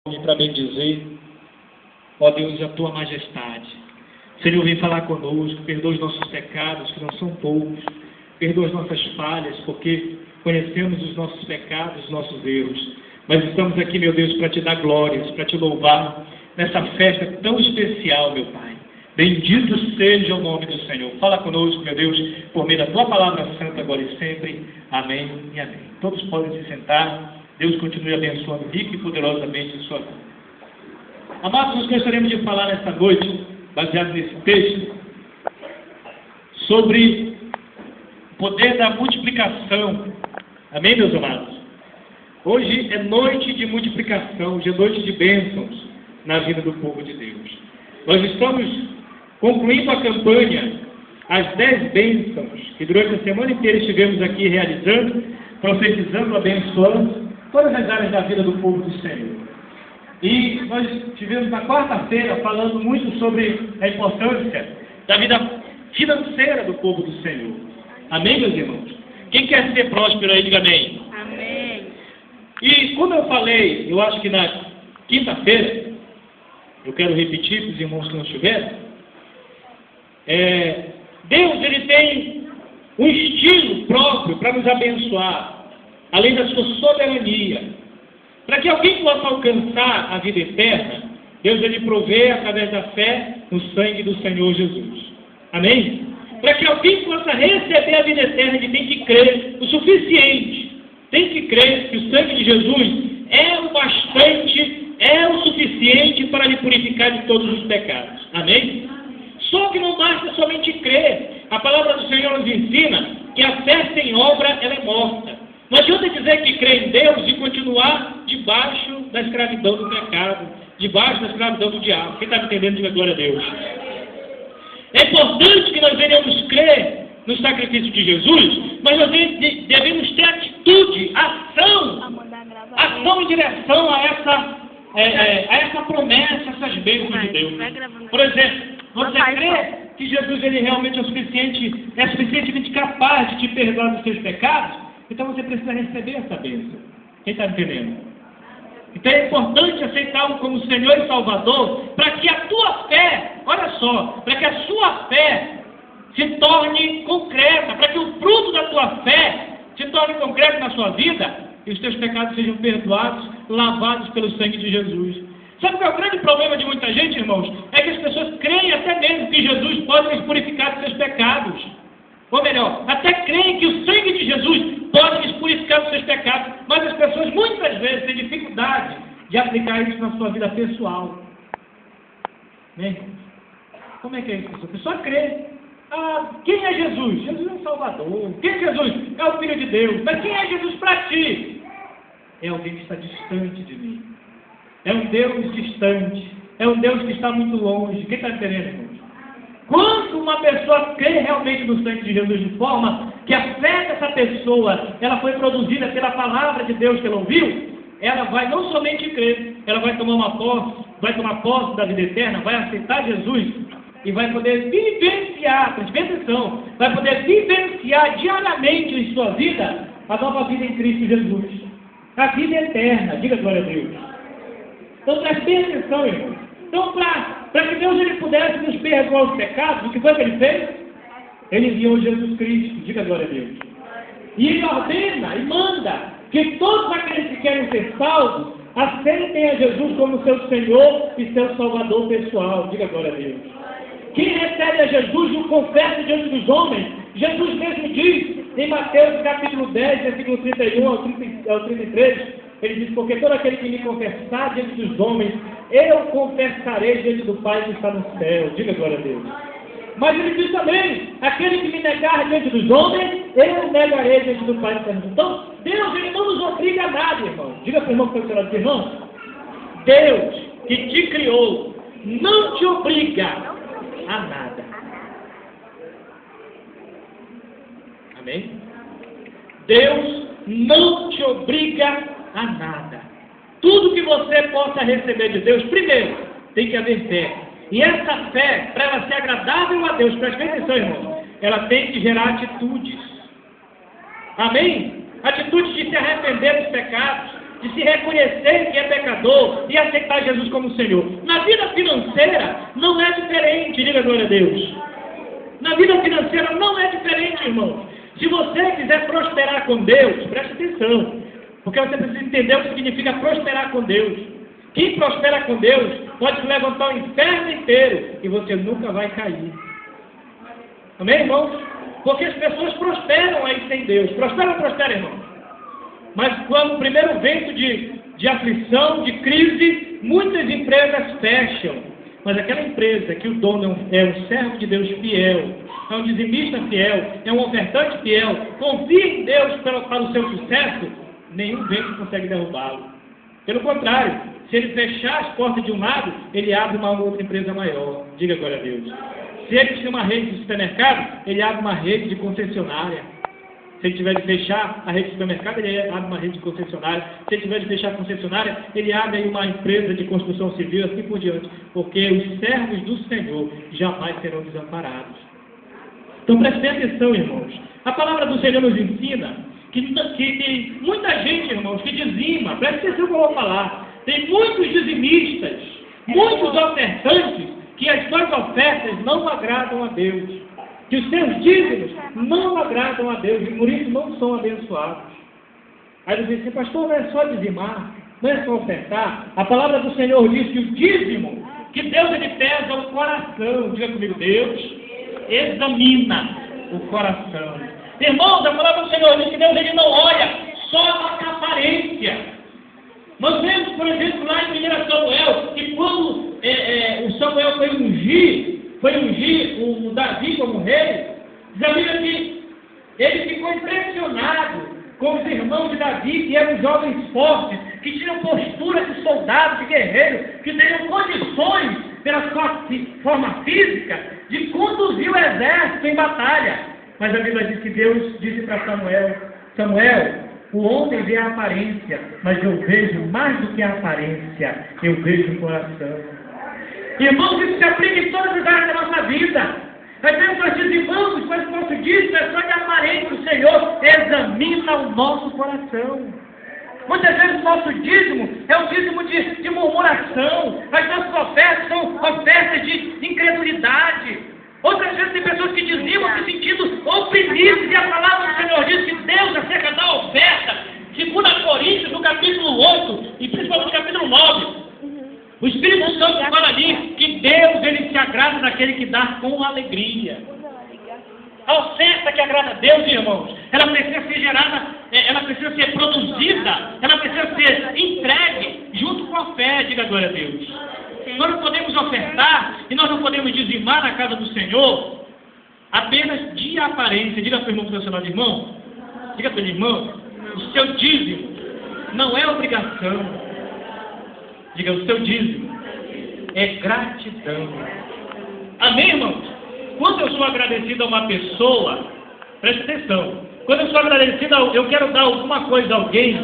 para bendizer, ó Deus, a Tua majestade. Senhor, vem falar conosco, perdoa os nossos pecados, que não são poucos, perdoa as nossas falhas, porque conhecemos os nossos pecados, os nossos erros, mas estamos aqui, meu Deus, para Te dar glórias, para Te louvar, nessa festa tão especial, meu Pai. Bendito seja o nome do Senhor. Fala conosco, meu Deus, por meio da Tua palavra santa, agora e sempre. Amém e amém. Todos podem se sentar. Deus continue abençoando rica e poderosamente a sua vida. Amados, nós gostaríamos de falar nesta noite, baseado nesse texto, sobre o poder da multiplicação. Amém, meus amados? Hoje é noite de multiplicação, hoje é noite de bênçãos na vida do povo de Deus. Nós estamos concluindo a campanha, as 10 bênçãos, que durante a semana inteira estivemos aqui realizando, profetizando, abençoando todas as áreas da vida do povo do Senhor. E nós tivemos na quarta-feira falando muito sobre a importância da vida financeira do povo do Senhor. Amém, meus irmãos? Quem quer ser próspero aí, diga amém. Amém. E como eu falei, eu acho que na quinta-feira, eu quero repetir para os irmãos que não estiveram, Deus, ele tem um estilo próprio para nos abençoar, além da sua soberania. Para que alguém possa alcançar a vida eterna, Deus, ele provê através da fé no sangue do Senhor Jesus. Amém? Para que alguém possa receber a vida eterna, ele tem que crer o suficiente. Tem que crer que o sangue de Jesus é o bastante, é o suficiente para lhe purificar de todos os pecados. Amém? Só que não basta somente crer. A palavra do Senhor nos ensina que a fé sem obra, ela é morta. Não adianta dizer que crê em Deus e continuar debaixo da escravidão do pecado, debaixo da escravidão do diabo. Quem está me entendendo, diga glória a Deus. É importante que nós venhamos crer no sacrifício de Jesus, mas nós devemos ter atitude, ação em direção a essa promessa, essas bênçãos de Deus. Por exemplo, você crê que Jesus ele realmente é suficientemente capaz de te perdoar dos seus pecados? Então você precisa receber essa bênção. Quem está entendendo? Então é importante aceitá-lo como Senhor e Salvador, para que a tua fé, olha só, para que a sua fé se torne concreta, para que o fruto da tua fé se torne concreto na sua vida e os teus pecados sejam perdoados, lavados pelo sangue de Jesus. Sabe qual é o grande problema de muita gente, irmãos? É que as pessoas creem até mesmo que Jesus pode nos purificar dos seus pecados. Ou melhor, até creem que o sangue de Jesus pode nos purificar dos seus pecados, mas as pessoas muitas vezes têm dificuldade de aplicar isso na sua vida pessoal. Né? Como é que é isso? A pessoa crê. Quem é Jesus? Jesus é um Salvador. Quem é Jesus? É o Filho de Deus. Mas quem é Jesus para ti? É alguém que está distante de mim. É um Deus distante. É um Deus que está muito longe. Quem está entendendo, irmãos? Quando uma pessoa crê realmente no sangue de Jesus de forma que a fé dessa pessoa ela foi produzida pela palavra de Deus que ela ouviu, ela vai não somente crer, ela vai tomar posse da vida eterna, vai aceitar Jesus e vai poder vivenciar, preste atenção, vai poder vivenciar diariamente em sua vida a nova vida em Cristo Jesus, a vida eterna. Diga glória a Deus. Então preste atenção, irmão. Então, para que Deus ele pudesse nos perdoar os pecados, o que foi que ele fez? Ele enviou Jesus Cristo, diga glória a Deus. E ele ordena e manda que todos aqueles que querem ser salvos, aceitem a Jesus como seu Senhor e seu Salvador pessoal, diga glória a Deus. Quem recebe a Jesus o confessa diante dos homens, Jesus mesmo diz, em Mateus capítulo 10, versículo 31 ao 33, ele diz, porque todo aquele que me confessar diante dos homens, eu confessarei diante do Pai que está no céu. Diga glória a Deus. Mas ele diz também, aquele que me negar diante dos homens, eu negarei diante do Pai que está no céu. Então, Deus ele não nos obriga a nada, irmão. Diga para o irmão que está do seu lado, irmão. Deus que te criou, não te obriga a nada. Amém? Deus não te obriga a nada. Tudo que você possa receber de Deus, primeiro, tem que haver fé. E essa fé, para ela ser agradável a Deus, preste atenção, irmão, ela tem que gerar atitudes. Amém? Atitudes de se arrepender dos pecados, de se reconhecer que é pecador e aceitar Jesus como Senhor. Na vida financeira não é diferente, diga glória a Deus. Na vida financeira não é diferente, irmão. Se você quiser prosperar com Deus, preste atenção, porque você precisa entender o que significa prosperar com Deus. Quem prospera com Deus pode levantar o inferno inteiro e você nunca vai cair. Amém, irmãos? Porque as pessoas prosperam aí sem Deus. Prospera, irmão. Mas quando o primeiro vento de aflição, de crise, muitas empresas fecham. Mas aquela empresa que o dono é um servo de Deus fiel, é um dizimista fiel, é um ofertante fiel, confia em Deus para o seu sucesso, nenhum vento consegue derrubá-lo. Pelo contrário, se ele fechar as portas de um lado, ele abre uma outra empresa maior. Diga glória a Deus. Se ele tem uma rede de supermercado, ele abre uma rede de concessionária. Se ele tiver de fechar a rede de supermercado, ele abre uma rede de concessionária. Se ele tiver de fechar a concessionária, ele abre aí uma empresa de construção civil, assim por diante. Porque os servos do Senhor jamais serão desamparados. Então prestem atenção, irmãos. A palavra do Senhor nos ensina que tem muita gente, irmãos, que dizima. Preste atenção que eu vou falar. Tem muitos dizimistas, muitos ofertantes, que as suas ofertas não agradam a Deus. Que os seus dízimos não agradam a Deus e por isso não são abençoados. Aí ele diz assim, pastor, não é só dizimar, não é só ofertar. A palavra do Senhor diz que o dízimo, que Deus ele pesa o coração. Diga comigo, Deus examina o coração. Irmãos, a palavra do Senhor diz que Deus ele não olha só a nossa aparência. Nós vemos, por exemplo, lá em 1 Samuel, que quando o Samuel foi ungir o Davi como rei, diz a Bíblia que ele ficou impressionado com os irmãos de Davi, que eram jovens fortes, que tinham postura de soldado, de guerreiro, que teriam condições, pela sua forma física, de conduzir o exército em batalha. Mas a Bíblia diz que Deus disse para Samuel, o homem vê a aparência, mas eu vejo mais do que a aparência, eu vejo o coração. Irmãos, isso se aplica em todas as áreas da nossa vida. Às vezes nós dizimamos, mas o nosso dízimo é só de aparência. O Senhor examina o nosso coração. Muitas vezes o nosso dízimo é um dízimo de murmuração. As nossas ofertas são ofertas de incredulidade. Outras vezes tem pessoas que dizimam se sentindo oprimidos. E a palavra do Senhor diz que Deus, acerca da oferta, 2 Coríntios, no capítulo 8, e principalmente no capítulo 9, o Espírito Santo fala ali que Deus ele se agrada daquele que dá com alegria. A oferta que agrada a Deus, irmãos, ela precisa ser gerada, ela precisa ser produzida, ela precisa ser entregue junto com a fé, diga glória a Deus. Nós não podemos ofertar e nós não podemos dizimar na casa do Senhor apenas de aparência. Diga para o irmão que está ao seu lado, irmão. Diga para ele, irmão, o seu dízimo não é obrigação. Diga, o seu dízimo é gratidão. Amém, irmãos? Quando eu sou agradecido a uma pessoa, preste atenção. Quando eu sou agradecido, eu quero dar alguma coisa a alguém,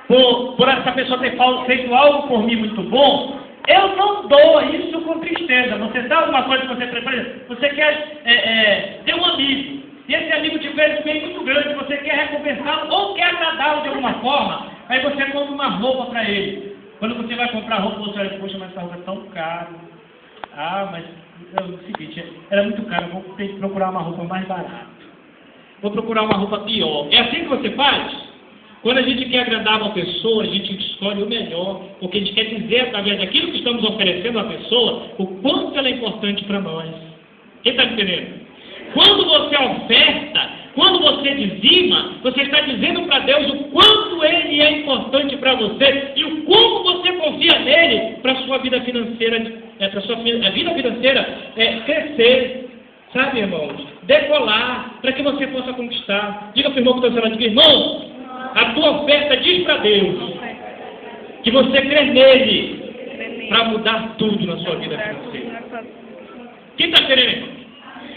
por essa pessoa ter feito algo por mim muito bom, eu não dou isso com tristeza. Você dá alguma coisa que você prepara, você quer ter um amigo, e esse amigo te fez um bem muito grande, você quer recompensá-lo ou quer agradá-lo de alguma forma, aí você compra uma roupa para ele. Quando você vai comprar roupa, você vai, poxa, mas essa roupa é tão cara. Ah, mas é o seguinte, era muito caro, eu vou ter que procurar uma roupa mais barata. Vou procurar uma roupa pior. É assim que você faz? Quando a gente quer agradar uma pessoa, a gente escolhe o melhor, porque a gente quer dizer, através daquilo que estamos oferecendo à pessoa, o quanto ela é importante para nós. Quem está entendendo? Quando você oferta, quando você dizima, você está dizendo para Deus o quanto Ele é importante para você e o como você confia nele para a sua vida financeira, para a sua vida financeira crescer, sabe, irmãos? Decolar, para que você possa conquistar. Diga para o irmão que está falando, irmão, a tua oferta diz para Deus que você crê nele para mudar tudo na sua vida financeira. Quem está querendo, irmão?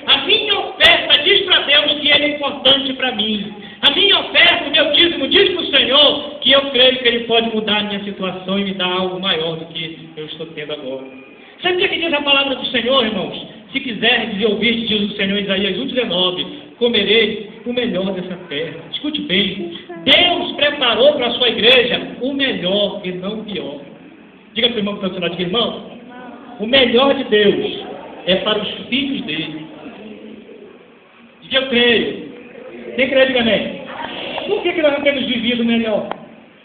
A minha oferta diz para Deus que Ele é importante para mim. A minha oferta, o meu dízimo, diz para o Senhor que eu creio que Ele pode mudar a minha situação e me dar algo maior do que eu estou tendo agora. Sabe o que diz a palavra do Senhor, irmãos? Se quiseres ouvir, diz o Senhor em Isaías 1,19, comereis o melhor dessa terra. Escute bem, Deus preparou para a sua igreja o melhor e não o pior. Diga para o irmão que está ao seu lado, irmão, o melhor de Deus é para os filhos dele. Diga, eu creio. Quem crê, diga amém. Por que nós não temos vivido melhor?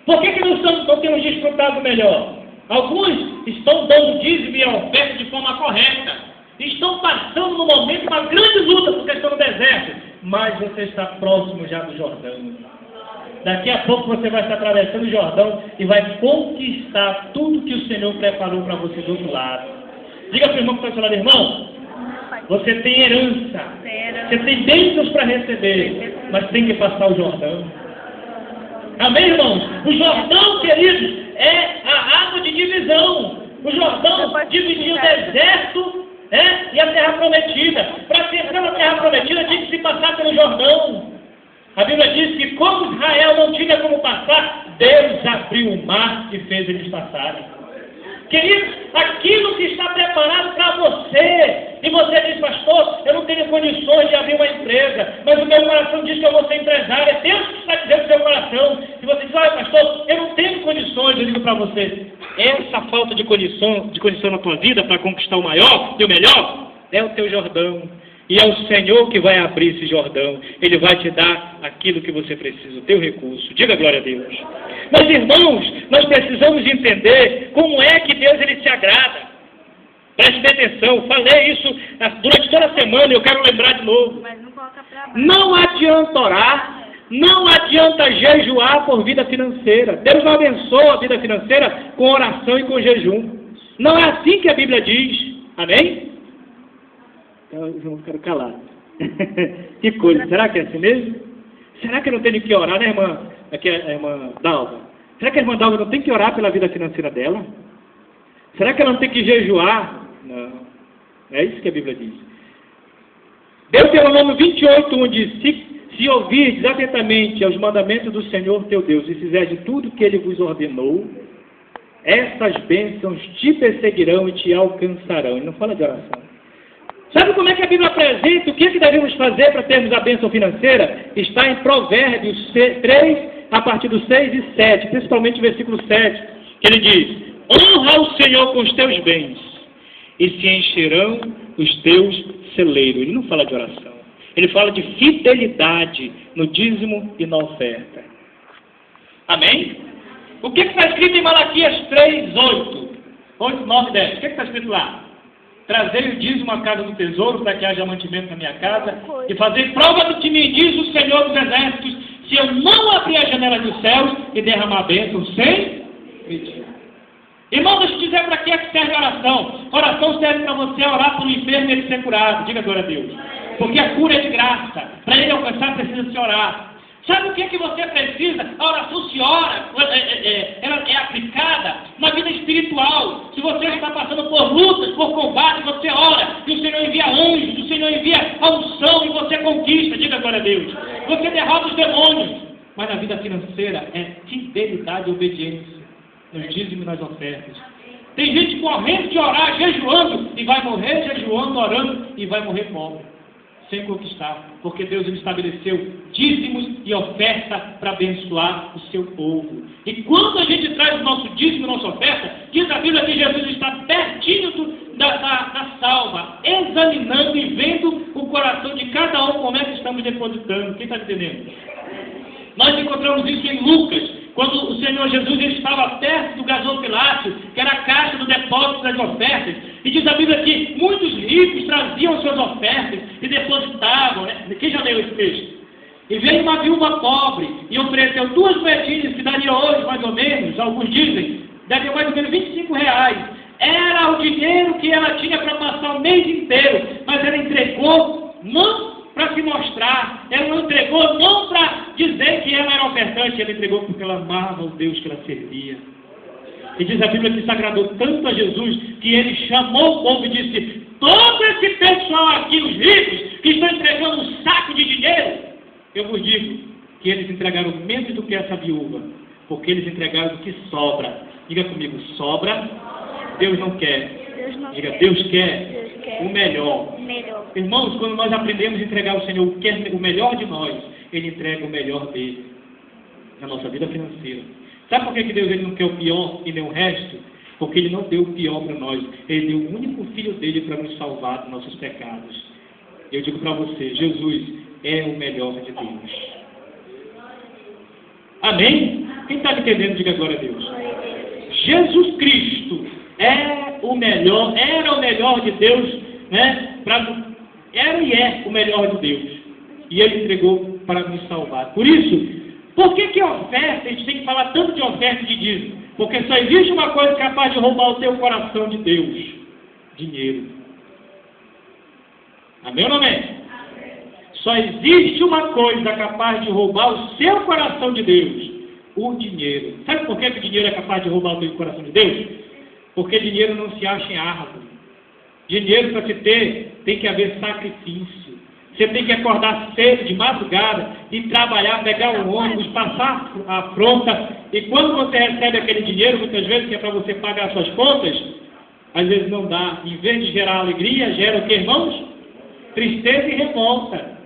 Por que não temos desfrutado melhor? Alguns estão dando dízimo e oferta de forma correta. Estão passando no momento uma grande luta porque estão no deserto. Mas você está próximo já do Jordão. Daqui a pouco você vai estar atravessando o Jordão e vai conquistar tudo que o Senhor preparou para você do outro lado. Diga para o irmão que está ao seu lado, irmão. Você tem herança. Você tem bênçãos para receber. Mas tem que passar o Jordão. Amém, irmãos? O Jordão, queridos, é a água de divisão. O Jordão dividiu o deserto e a terra prometida. Para se entrar na terra prometida, tinha que se passar pelo Jordão. A Bíblia diz que como Israel não tinha como passar, Deus abriu o mar e fez eles passarem. Queridos, aquilo que está preparado para você, e você diz, pastor, eu não tenho condições de abrir uma empresa, mas o meu coração diz que eu vou ser empresário, é Deus que está dizendo no seu coração. E você diz, olha, pastor, eu não tenho condições, eu digo para você, essa falta de condição na tua vida para conquistar o maior e o melhor, é o teu Jordão. E é o Senhor que vai abrir esse Jordão. Ele vai te dar aquilo que você precisa, o teu recurso. Diga glória a Deus. Mas, irmãos, nós precisamos entender como é que Deus ele se agrada. Preste atenção. Falei isso durante toda a semana e eu quero lembrar de novo. Não adianta orar, não adianta jejuar por vida financeira. Deus não abençoa a vida financeira com oração e com jejum. Não é assim que a Bíblia diz. Amém? Eu quero calar. Que coisa, será que é assim mesmo? Será que eu não tenho que orar, né, irmã? Aqui é a irmã Dalva. Será que a irmã Dalva não tem que orar pela vida financeira dela? Será que ela não tem que jejuar? Não. É isso que a Bíblia diz. Deuteronômio 28:1 diz, se ouvirdes atentamente aos mandamentos do Senhor teu Deus e fizerdes tudo que ele vos ordenou, essas bênçãos te perseguirão e te alcançarão. Ele não fala de oração. Sabe como é que a Bíblia apresenta o que devemos fazer para termos a bênção financeira? Está em Provérbios 3, a partir dos 6 e 7, principalmente o versículo 7, que ele diz, honra o Senhor com os teus bens, e se encherão os teus celeiros. Ele não fala de oração, ele fala de fidelidade no dízimo e na oferta. Amém? O que está escrito em Malaquias 3, 8, 9, 10? O que está escrito lá? Trazer o dízimo à casa do tesouro, para que haja mantimento na minha casa, e fazer prova do que me diz o Senhor dos Exércitos, se eu não abrir a janela dos céus e derramar bênção sem pedir. Irmão, deixa eu dizer para que serve a oração. Oração serve para você orar por um enfermo e ele ser curado. Diga glória a Deus. Porque a cura é de graça. Para ele alcançar, precisa se orar. Sabe o que você precisa? A oração se ora, ela é aplicada na vida espiritual. Se você está passando por lutas, por combate, você ora, e o Senhor envia anjos, o Senhor envia a unção e você conquista. Diga glória a Deus. Você derrota os demônios. Mas na vida financeira é fidelidade e obediência. Nos dízimos e nas ofertas. Tem gente correndo de orar, jejuando, e vai morrer jejuando, orando, e vai morrer pobre, sem conquistar, porque Deus estabeleceu dízimos e oferta para abençoar o seu povo. E quando a gente traz o nosso dízimo e nossa oferta, diz a Bíblia que Jesus está pertinho da salva, examinando e vendo o coração de cada um, como é que estamos depositando. Quem está entendendo? Nós encontramos isso em Lucas, quando o Senhor Jesus estava perto do gasofilácio, que era a caixa do depósito das ofertas, e diz a Bíblia que muitos ricos traziam suas ofertas e depositavam, né? Quem já leu esse texto? E veio uma viúva pobre e ofereceu 2 moedinhas, que daria hoje mais ou menos, alguns dizem, daria mais ou menos R$25. Era o dinheiro que ela tinha para passar o mês inteiro, mas ela entregou não para se mostrar, ela não entregou não para dizer que ela era ofertante, ela entregou porque ela amava o Deus que ela servia. E diz a Bíblia que se agradou tanto a Jesus, que ele chamou o povo e disse, todo esse pessoal aqui, os ricos, que estão entregando um saco de dinheiro, eu vos digo que eles entregaram menos do que essa viúva, porque eles entregaram o que sobra. Diga comigo, sobra, Deus não quer. Diga, Deus quer o melhor. Irmãos, quando nós aprendemos a entregar ao Senhor o melhor de nós, Ele entrega o melhor dele na nossa vida financeira. Sabe por que Deus ele não quer o pior e nem o resto? Porque Ele não deu o pior para nós. Ele deu o único Filho dele para nos salvar dos nossos pecados. Eu digo para você, Jesus é o melhor de Deus. Amém? Quem está me entendendo, diga glória a Deus. Jesus Cristo é o melhor, era o melhor de Deus, né? Era e é o melhor de Deus. E Ele entregou para nos salvar. Por isso, por que oferta? A gente tem que falar tanto de oferta e de dízimo. Porque só existe uma coisa capaz de roubar o teu coração de Deus: dinheiro. Amém ou não amém? Só existe uma coisa capaz de roubar o seu coração de Deus: o dinheiro. Sabe por que o dinheiro é capaz de roubar o teu coração de Deus? Porque dinheiro não se acha em árvore. Dinheiro, para se ter, tem que haver sacrifício. Você tem que acordar cedo, de madrugada, e trabalhar, pegar o ônibus, passar a fronta. E quando você recebe aquele dinheiro, muitas vezes, que é para você pagar as suas contas, às vezes não dá. Em vez de gerar alegria, gera o que, irmãos? Tristeza e revolta.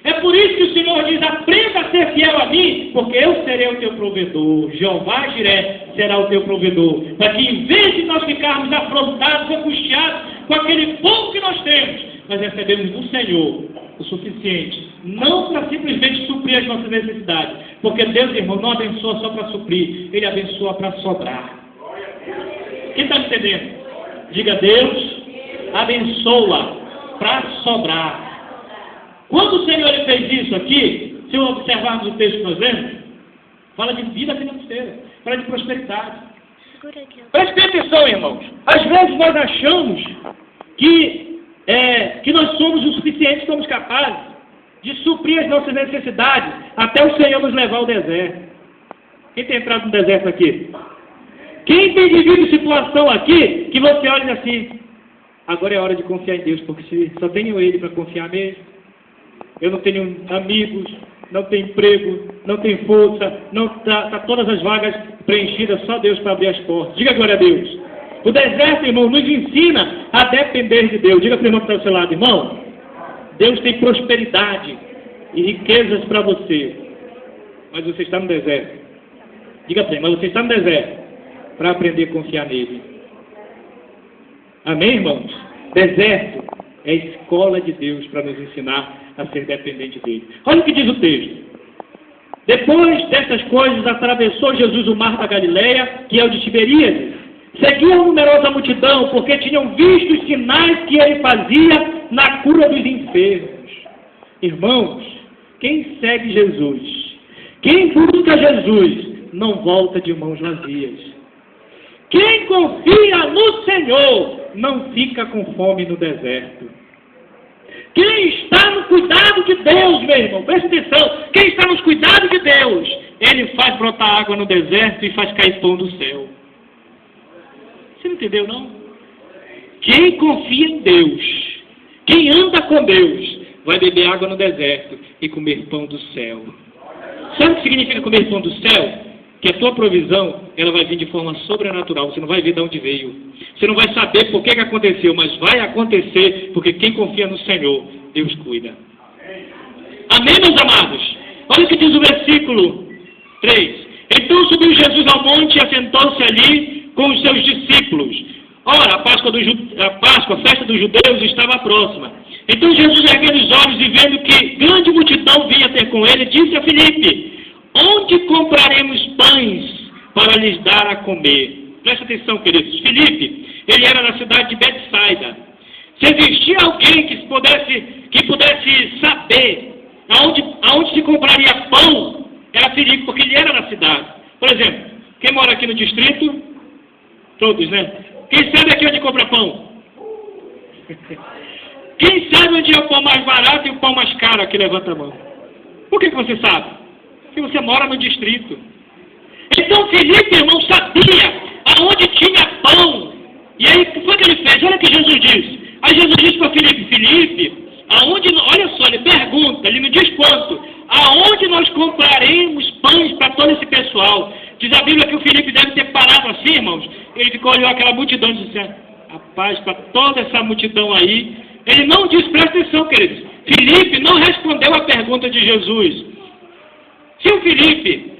É por isso que o Senhor diz: aprenda a ser fiel a mim, porque eu serei o teu provedor. Jeová Jiré será o teu provedor. Para que, em vez de nós ficarmos afrontados, angustiados com aquele pouco que nós temos, nós recebemos do Senhor o suficiente, não para simplesmente suprir as nossas necessidades, porque Deus, irmão, não abençoa só para suprir, Ele abençoa para sobrar. Quem está me entendendo? Diga: Deus abençoa para sobrar. Quando o Senhor ele fez isso aqui, se observarmos o texto que nós lemos, fala de vida financeira, fala de prosperidade. Preste atenção, irmãos. Às vezes nós achamos que nós somos o suficiente, somos capazes de suprir as nossas necessidades até o Senhor nos levar ao deserto. Quem tem entrado no deserto aqui? Quem tem vivido situação aqui que você olha assim: agora é hora de confiar em Deus, porque se só tenho Ele para confiar mesmo, eu não tenho amigos, não tenho emprego, não tenho força, não tá todas as vagas preenchidas, só Deus para abrir as portas. Diga glória a Deus. O deserto, irmão, nos ensina a depender de Deus. Diga para o irmão que está ao seu lado: irmão, Deus tem prosperidade e riquezas para você, mas você está no deserto. Diga para ele: mas você está no deserto para aprender a confiar nele. Amém, irmãos? Deserto é a escola de Deus para nos ensinar a ser dependente dele. Olha o que diz o texto. Depois dessas coisas, atravessou Jesus o mar da Galileia, que é o de Tiberíades. Seguia a numerosa multidão, porque tinham visto os sinais que ele fazia na cura dos enfermos. Irmãos, quem segue Jesus, quem busca Jesus, não volta de mãos vazias. Quem confia no Senhor, não fica com fome no deserto. Quem está no cuidado de Deus, meu irmão, preste atenção, quem está nos cuidados de Deus, Ele faz brotar água no deserto e faz cair pão do céu. Você não entendeu, não? Quem confia em Deus, quem anda com Deus, vai beber água no deserto e comer pão do céu. Sabe o que significa comer pão do céu? Que a tua provisão, ela vai vir de forma sobrenatural. Você não vai ver de onde veio. Você não vai saber por que aconteceu, mas vai acontecer, porque quem confia no Senhor, Deus cuida. Amém, meus amados? Olha o que diz o versículo 3. Então subiu Jesus ao monte e assentou-se ali com os seus discípulos. Ora, a festa dos judeus estava próxima. Então Jesus, erguendo os olhos e vendo que grande multidão vinha ter com ele, disse a Filipe: onde compraremos pães para lhes dar a comer? Presta atenção, queridos. Filipe, ele era da cidade de Betsaida. Se existia alguém que pudesse saber aonde se compraria pão, era Filipe, porque ele era da cidade. Por exemplo, quem mora aqui no distrito? Todos, né? Quem sabe aqui onde compra pão? Quem sabe onde é o pão mais barato e o pão mais caro? Aqui levanta a mão. Por que você sabe? Porque você mora no distrito. Então Filipe, irmão, sabia aonde tinha pão. E aí, o que foi que ele fez? Olha o que Jesus disse. Aí Jesus disse para Filipe: Filipe, olha só, ele pergunta, ele me diz quanto. Aonde nós compraremos pães para todo esse pessoal? Diz a Bíblia que o Filipe deve ter parado assim, irmãos. Ele ficou olhando aquela multidão e disse: rapaz, para toda essa multidão aí. Ele não disse, presta atenção, queridos. Filipe não respondeu a pergunta de Jesus: Se o Felipe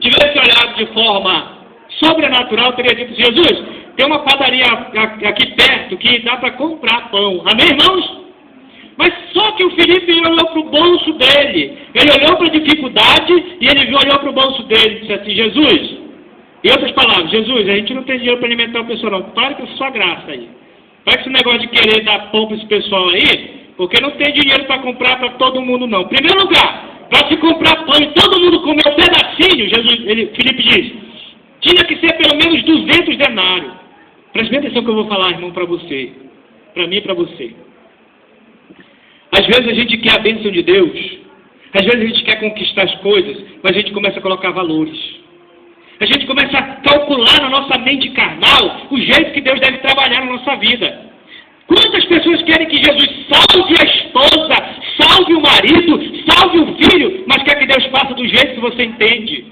tivesse olhado de forma sobrenatural, teria dito: Jesus, tem uma padaria aqui perto que dá para comprar pão. Amém, irmãos? Mas só que o Felipe olhou para o bolso dele. Ele olhou para a dificuldade e ele olhou para o bolso dele e disse assim: Jesus, em outras palavras, Jesus, a gente não tem dinheiro para alimentar o pessoal não. Para com sua graça aí. Para com esse negócio de querer dar pão para esse pessoal aí, porque não tem dinheiro para comprar para todo mundo não. Em primeiro lugar, para se comprar pão e todo mundo comer um pedacinho, Felipe disse, tinha que ser pelo menos 200 denários. Preste bem atenção que eu vou falar, irmão, para você. Para mim e para você. Às vezes a gente quer a bênção de Deus, às vezes a gente quer conquistar as coisas, mas a gente começa a colocar valores. A gente começa a calcular na nossa mente carnal o jeito que Deus deve trabalhar na nossa vida. Quantas pessoas querem que Jesus salve a esposa, salve o marido, salve o filho, mas quer que Deus faça do jeito que você entende?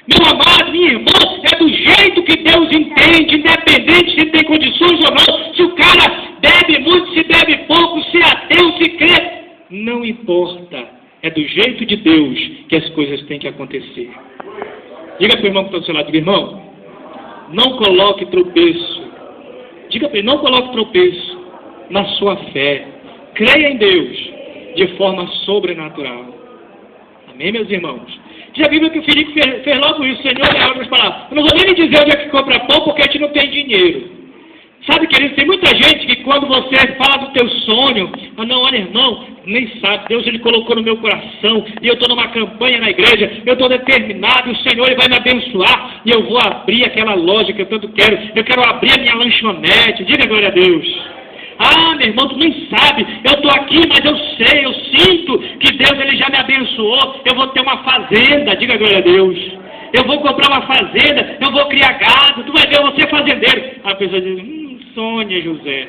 Meu amado, minha irmã, é do jeito que Deus entende, independente se tem condições ou não, se o cara bebe muito, se bebe pouco, se é ateu, se crê, não importa, é do jeito de Deus que as coisas têm que acontecer. Diga para o irmão que está do seu lado, diga: irmão, não coloque tropeço, diga para ele, não coloque tropeço na sua fé, creia em Deus de forma sobrenatural. Amém, meus irmãos? Diz a Bíblia que o Felipe fez logo isso: Senhor, é outras palavras. Eu não vou nem lhe dizer onde é que compra pão, porque a gente não tem dinheiro. Sabe, querido, tem muita gente que quando você fala do teu sonho, não, olha, irmão, nem sabe, Deus ele colocou no meu coração, e eu estou numa campanha na igreja, eu estou determinado, e o Senhor ele vai me abençoar, e eu vou abrir aquela loja que eu tanto quero, eu quero abrir a minha lanchonete. Diga glória a Deus. Ah, meu irmão, tu nem sabe, eu estou aqui, mas eu sei, eu sinto que Deus ele já me abençoou, eu vou ter uma fazenda. Diga glória a Deus. Eu vou comprar uma fazenda, eu vou criar gado, tu vai ver, eu vou ser fazendeiro. A pessoa diz: sonha, José,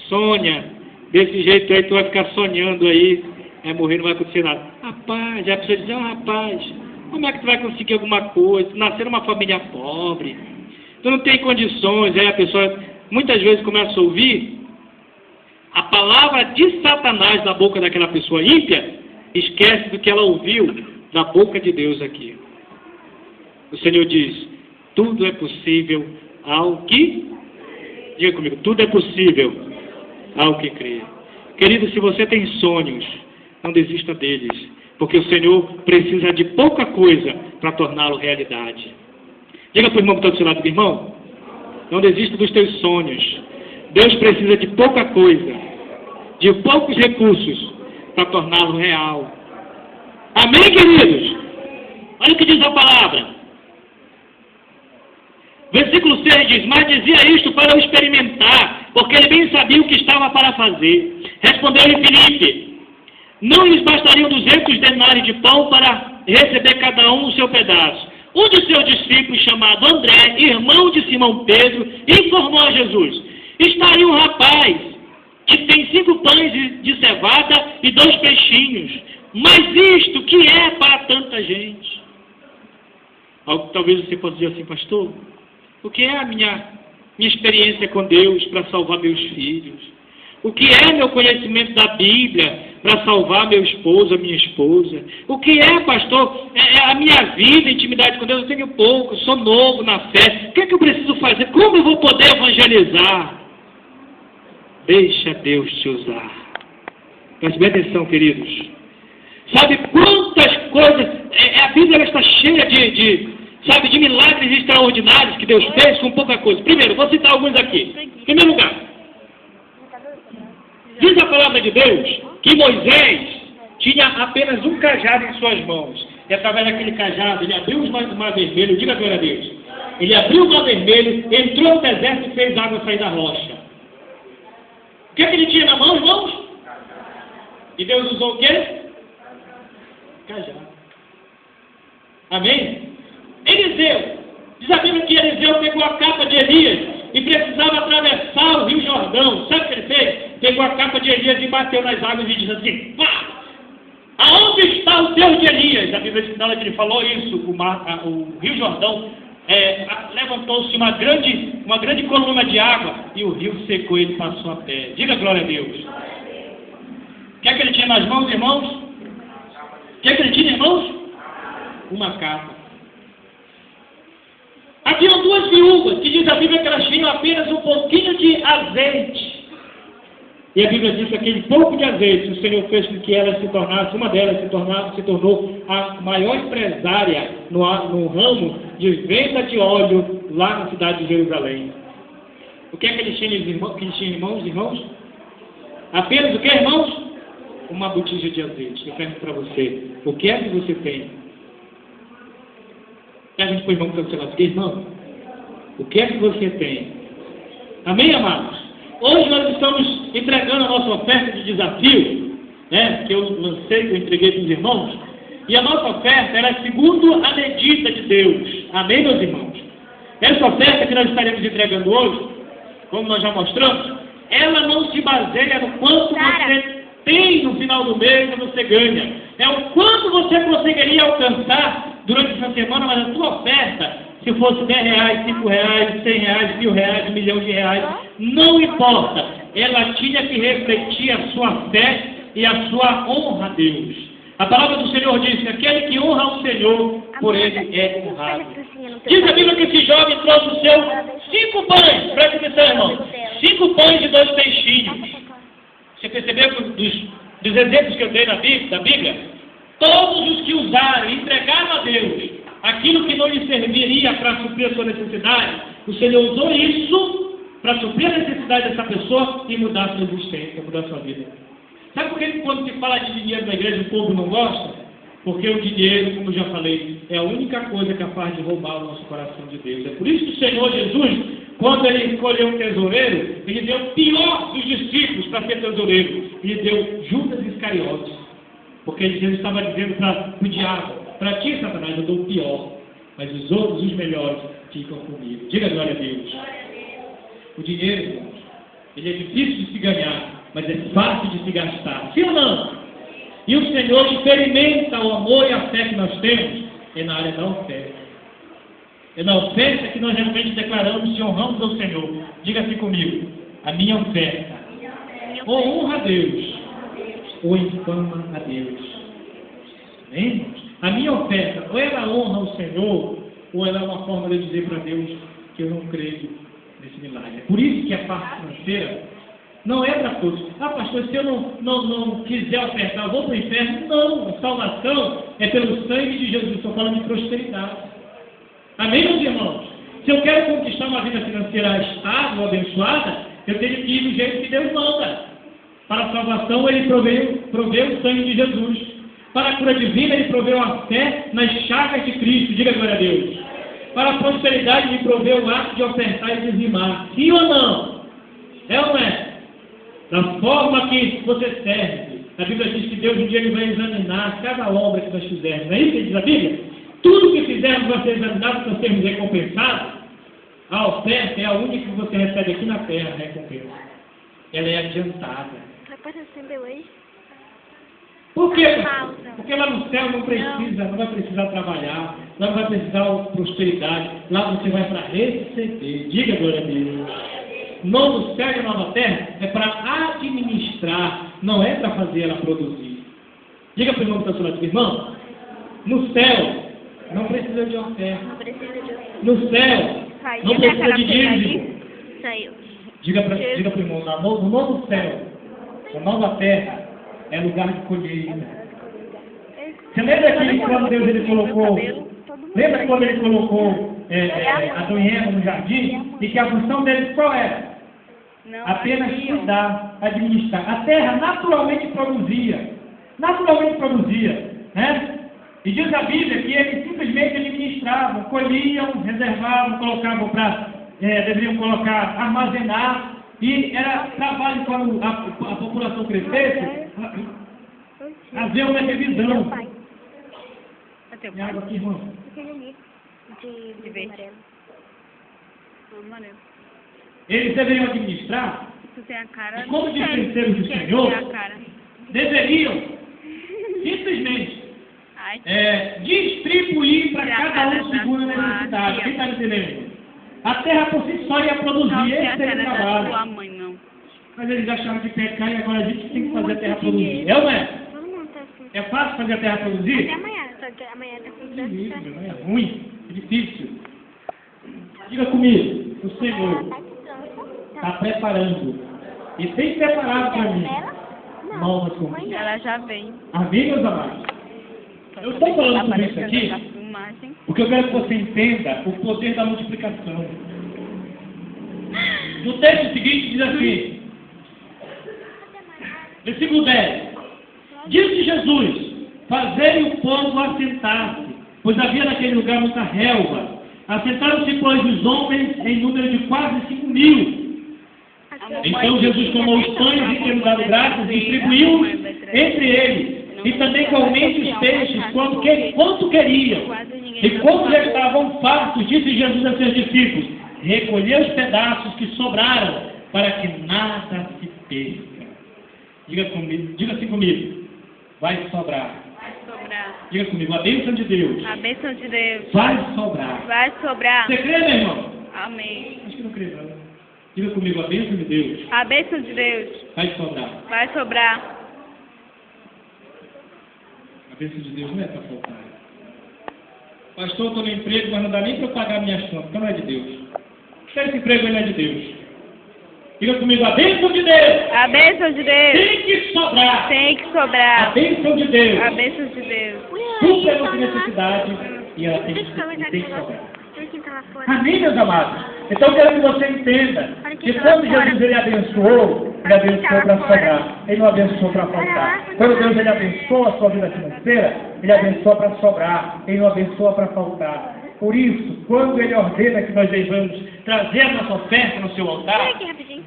sonha, desse jeito aí tu vai ficar sonhando aí, vai morrer, não vai acontecer nada. Rapaz, já precisa dizer: rapaz, como é que tu vai conseguir alguma coisa? Tu nascer numa família pobre, tu não tem condições. Aí a pessoa muitas vezes começa a ouvir a palavra de Satanás da boca daquela pessoa ímpia, esquece do que ela ouviu da boca de Deus aqui. O Senhor diz: tudo é possível ao que... Diga comigo: tudo é possível ao que crê. Querido, se você tem sonhos, não desista deles, porque o Senhor precisa de pouca coisa para torná-lo realidade. Diga para o irmão que está do seu lado: irmão, não desista dos teus sonhos. Deus precisa de pouca coisa, de poucos recursos para torná-lo real. Amém, queridos? Olha o que diz a palavra. Versículo 6 diz: mas dizia isto para o experimentar, porque ele bem sabia o que estava para fazer. Respondeu-lhe Filipe: não lhes bastariam 200 denários de pão para receber cada um o seu pedaço? Um de seus discípulos, chamado André, irmão de Simão Pedro, informou a Jesus: está aí um rapaz que tem 5 pães de cevada e 2 peixinhos, mas isto que é para tanta gente? Algo que talvez você possa dizer assim: pastor, o que é a minha experiência com Deus para salvar meus filhos? O que é meu conhecimento da Bíblia para salvar meu esposo, a minha esposa? O que é, pastor, é a minha vida, intimidade com Deus? Eu tenho pouco, sou novo na fé. O que é que eu preciso fazer? Como eu vou poder evangelizar? Deixa Deus te usar. Preste bem atenção, queridos. Sabe quantas coisas... A Bíblia está cheia de milagres extraordinários que Deus fez com pouca coisa. Primeiro, vou citar alguns aqui. Em primeiro lugar, diz a palavra de Deus que Moisés tinha apenas um cajado em suas mãos. E através daquele cajado, ele abriu o mar vermelho. Diga glória a Deus. Ele abriu o mar vermelho, entrou no deserto e fez água sair da rocha. O que ele tinha na mão, irmãos? E Deus usou o quê? Cajado. Amém? Eliseu, diz a Bíblia que Eliseu pegou a capa de Elias e precisava atravessar o Rio Jordão. Sabe o que ele fez? Pegou a capa de Elias e bateu nas águas e disse assim: pá! Aonde está o Deus de Elias? A Bíblia diz que na hora que ele falou isso, o Rio Jordão levantou-se uma grande coluna de água e o rio secou e ele passou a pé. Diga glória a Deus. O que é que ele tinha nas mãos, irmãos? que é que ele tinha, irmãos? Uma capa. Haviam duas viúvas, que diz a Bíblia que elas tinham apenas um pouquinho de azeite. E a Bíblia diz que aquele pouco de azeite, o Senhor fez com que elas se tornasse, uma delas se tornou a maior empresária no ramo de venda de óleo lá na cidade de Jerusalém. O que é que eles tinham, irmãos? Apenas o que, irmãos? Uma botija de azeite. Eu pergunto para você, o que é que você tem? E a gente põe mão para o seu lado, irmão, o que é que você tem? Amém, amados? Hoje nós estamos entregando a nossa oferta de desafio, né, que eu lancei, que eu entreguei para os irmãos, e a nossa oferta ela é segundo a medida de Deus. Amém, meus irmãos? Essa oferta que nós estaremos entregando hoje, como nós já mostramos, ela não se baseia no quanto você tem no final do mês e você ganha. É o quanto você conseguiria alcançar durante essa semana, mas a sua oferta, se fosse R$10, R$5, R$100, R$1.000, R$1.000.000, não importa. Ela tinha que refletir a sua fé e a sua honra a Deus. A palavra do Senhor diz que aquele que honra o Senhor, por ele é honrado. Diz a Bíblia que esse jovem trouxe o seu 5 pães. Presta atenção, irmão. 5 pães e 2 peixinhos. Você percebeu dos exemplos que eu dei da Bíblia? Todos os que usaram e entregaram a Deus aquilo que não lhe serviria para suprir a sua necessidade, o Senhor usou isso para suprir a necessidade dessa pessoa e mudar a sua existência, mudar a sua vida. Sabe por que quando se fala de dinheiro na igreja o povo não gosta? Porque o dinheiro, como eu já falei, é a única coisa capaz de roubar o nosso coração de Deus. É por isso que o Senhor Jesus, quando ele escolheu um tesoureiro, ele deu o pior dos discípulos para ser tesoureiro. Ele deu Judas Iscariotes. Porque Jesus estava dizendo para o diabo, para ti, Satanás, eu dou o pior, mas os outros, os melhores, ficam comigo. Diga glória a Deus. O dinheiro, irmãos, ele é difícil de se ganhar, mas é fácil de se gastar. Sim ou não? E o Senhor experimenta o amor e a fé que nós temos é na área da oferta. É na oferta que nós realmente declaramos e honramos ao Senhor. Diga assim comigo, a minha oferta ou honra a Deus, ou infama a Deus. Amém? A minha oferta, ou ela honra o Senhor, ou ela é uma forma de dizer para Deus que eu não creio nesse milagre. É por isso que a parte financeira não é para todos. Ah, pastor, se eu não quiser ofertar, eu vou para o inferno? Não, a salvação é pelo sangue de Jesus. Estou falando de prosperidade. Amém, meus irmãos? Se eu quero conquistar uma vida financeira estável, abençoada, eu tenho que ir do jeito que Deus manda. Para a salvação, ele proveu o sangue de Jesus. Para a cura divina, ele proveu a fé nas chagas de Cristo. Diga glória a Deus. Para a prosperidade, ele proveu o ato de ofertar e dizimar. Sim ou não? É ou não é? Da forma que você serve. A Bíblia diz que Deus um dia ele vai examinar cada obra que nós fizermos. Não é isso que diz a Bíblia? Tudo que fizermos vai ser examinado para sermos recompensados. A oferta é a única que você recebe aqui na terra, a recompensa. Ela é adiantada. Por quê? Porque lá no céu não vai precisar trabalhar, lá não vai precisar prosperidade, lá você vai para receber. Diga glória a Deus. Novo céu e nova terra é para administrar, não é para fazer ela produzir. Diga para o irmão que está ao seu lado, irmão, no céu não precisa de oferta. No céu não precisa de dízimo. Diga para o irmão, no novo céu, na nova terra, é lugar de colheita. Você lembra que quando Deus ele colocou, Adão e Eva no jardim, e que a função deles qual era? Apenas cuidar, administrar. A terra naturalmente produzia, né? E diz a Bíblia que eles simplesmente administravam, colhiam, reservavam, colocavam deveriam colocar, armazenar, e era trabalho quando a população crescesse, havia uma revisão. Tem água aqui, irmão? De verde. Amarelo. Eles deveriam administrar, e como discípulos do Senhor, deveriam simplesmente distribuir para cada um segundo a necessidade. Quem está entendendo? A terra por si só ia produzir, esse era o trabalho. Mas eles acharam de pecar e agora a gente tem que fazer a terra produzir. É ou não é? É fácil fazer a terra Até produzir? amanhã, só que amanhã tá com Não trânsito. é ruim, é difícil. Diga comigo, o Senhor está preparando e tem preparado para mim novas conquistas. Ela já vem. Amém, meus amados? Eu estou falando sobre isso aqui porque eu quero que você entenda o poder da multiplicação. No texto seguinte diz assim, versículo 10: Disse Jesus: Fazei o povo assentar-se, pois havia naquele lugar muita relva. Assentaram-se, pois, os homens em número de quase 5.000. Então Jesus tomou os pães e, tendo dado graças, distribuiu entre eles, e também igualmente os peixes, quanto queriam. E quando já estavam fartos, disse Jesus a seus discípulos: Recolhei os pedaços que sobraram, para que nada se perca. Diga assim comigo: vai sobrar. Vai sobrar. Diga comigo: a bênção de Deus A bênção de Deus vai sobrar. vai sobrar. Você crê, meu irmão? Amém. Acho que não crê, não. Diga comigo: a bênção de Deus A bênção de Deus vai sobrar. vai sobrar. A bênção de Deus não é para faltar. Pastor, estou no emprego, mas não dá nem para eu pagar minhas contas. Então não é de Deus. Esse emprego não é de Deus. Diga comigo: a bênção de Deus A bênção de Deus tem que sobrar. tem que A sobrar. bênção de Deus A bênção de Deus. supre a nossa necessidade e ela tem que sobrar. Amém, meus amados? Então eu quero que você entenda que quando Jesus ele abençoou para sobrar. Ele não abençoou para faltar. Quando Deus ele abençoa a sua vida financeira, ele abençoa para sobrar. Ele não abençoa para faltar. Por isso, quando ele ordena que nós devamos trazer a nossa oferta no seu altar,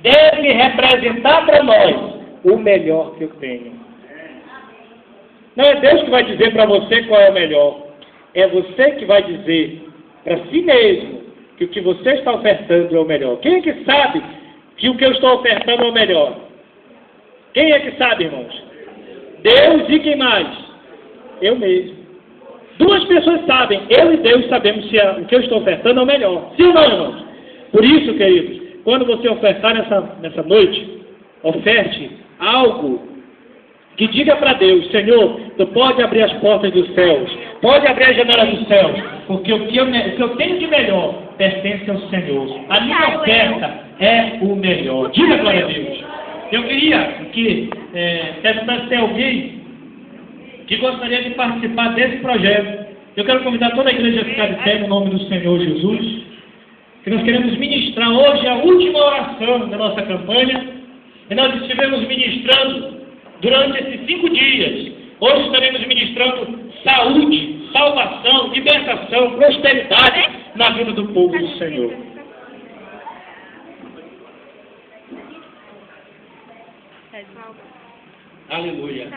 deve representar para nós o melhor que eu tenho. Não é Deus que vai dizer para você qual é o melhor. É você que vai dizer para si mesmo que o que você está ofertando é o melhor. Quem é que sabe que o que eu estou ofertando é o melhor? Quem é que sabe, irmãos? Deus e quem mais? Eu mesmo. Duas pessoas sabem, eu e Deus sabemos se o que eu estou ofertando é o melhor. Sim ou não, irmãos? Por isso, queridos, quando você ofertar nessa noite, oferte algo que diga para Deus: Senhor, Tu pode abrir as portas dos céus, pode abrir as janelas dos céus, porque o que eu tenho de melhor pertence ao Senhor. A minha oferta é o melhor. Diga glória a Deus. Eu queria que perguntasse se tem alguém que gostaria de participar desse projeto. Eu quero convidar toda a igreja a ficar de pé no nome do Senhor Jesus, que nós queremos ministrar hoje a última oração da nossa campanha, e nós estivemos ministrando durante esses 5 dias. Hoje estaremos ministrando saúde, salvação, libertação, prosperidade na vida do povo do Senhor. Aleluia.